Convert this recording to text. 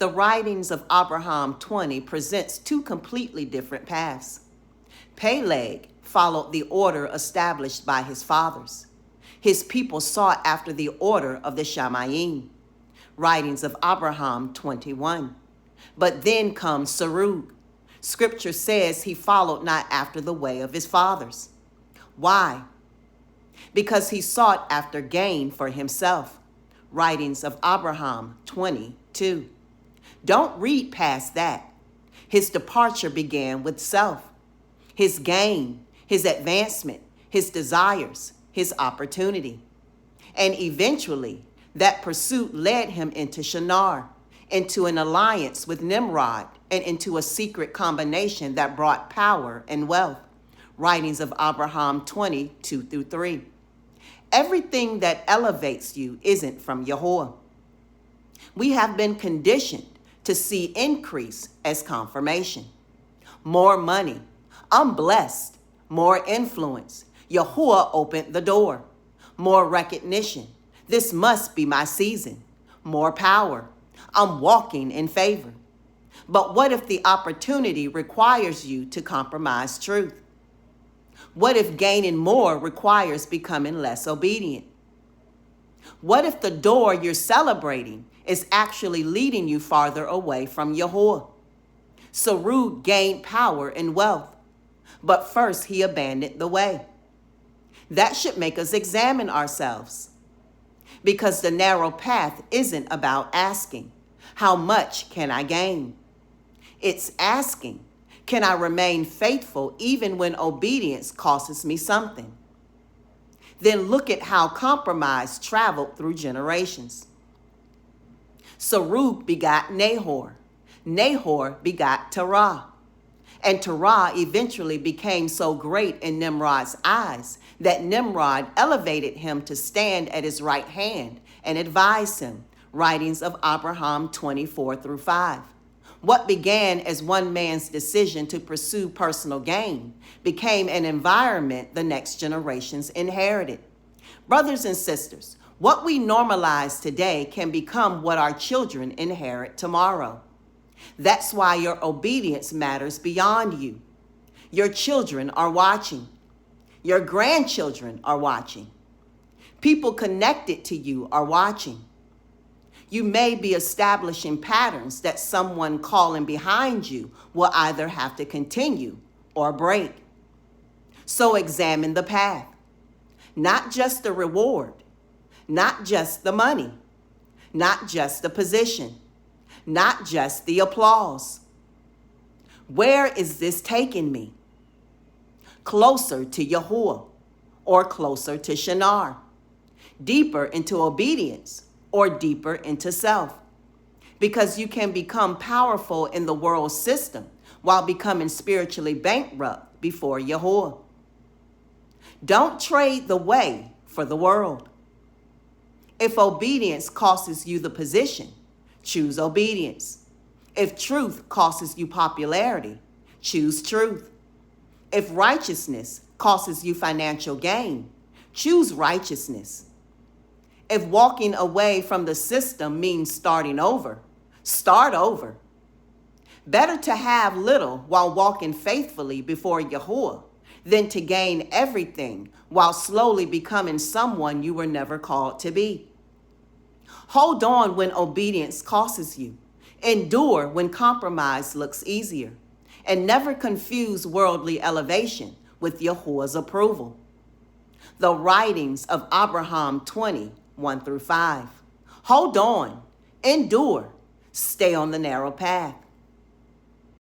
The writings of Abraham 20 presents two completely different paths. Peleg followed the order established by his fathers. His people sought after the order of the Shamayim. Writings of Abraham 21. But then comes Serug. Scripture says he followed not after the way of his fathers. Why? Because he sought after gain for himself. Writings of Abraham 22. Don't read past that. His departure began with self, his gain, his advancement, his desires, his opportunity. And eventually, that pursuit led him into Shinar, into an alliance with Nimrod, and into a secret combination that brought power and wealth. Writings of Abraham 22 through 3. Everything that elevates you isn't from Yahuwah. We have been conditioned to see increase as confirmation. More money. I'm blessed. More influence. Yahuwah opened the door. More recognition. This must be my season. More power. I'm walking in favor. But what if the opportunity requires you to compromise truth? What if gaining more requires becoming less obedient? What if the door you're celebrating is actually leading you farther away from Yahuwah? Serug gained power and wealth, but first he abandoned the way. That should make us examine ourselves, because the narrow path isn't about asking, how much can I gain? It's asking, can I remain faithful even when obedience costs me something? Then look at how compromise traveled through generations. Serug begot Nahor. Nahor begot Terah. And Terah eventually became so great in Nimrod's eyes that Nimrod elevated him to stand at his right hand and advise him. Writings of Abraham 24 through 5. What began as one man's decision to pursue personal gain became an environment the next generations inherited. Brothers and sisters, what we normalize today can become what our children inherit tomorrow. That's why your obedience matters beyond you. Your children are watching. Your grandchildren are watching. People connected to you are watching. You may be establishing patterns that someone calling behind you will either have to continue or break. So examine the path. Not just the reward, not just the money, not just the position, not just the applause. Where is this taking me? Closer to Yahuwah or closer to Shinar? Deeper into obedience or deeper into self? Because you can become powerful in the world system while becoming spiritually bankrupt before Yahuwah. Don't trade the way for the world. If obedience costs you the position, choose obedience. If truth costs you popularity, choose truth. If righteousness costs you financial gain, choose righteousness. If walking away from the system means starting over, start over. Better to have little while walking faithfully before Yahuwah than to gain everything while slowly becoming someone you were never called to be. Hold on when obedience costs you. Endure when compromise looks easier. And never confuse worldly elevation with Yahuwah's approval. The writings of Abraham 20, 1 through 5. Hold on, endure, stay on the narrow path.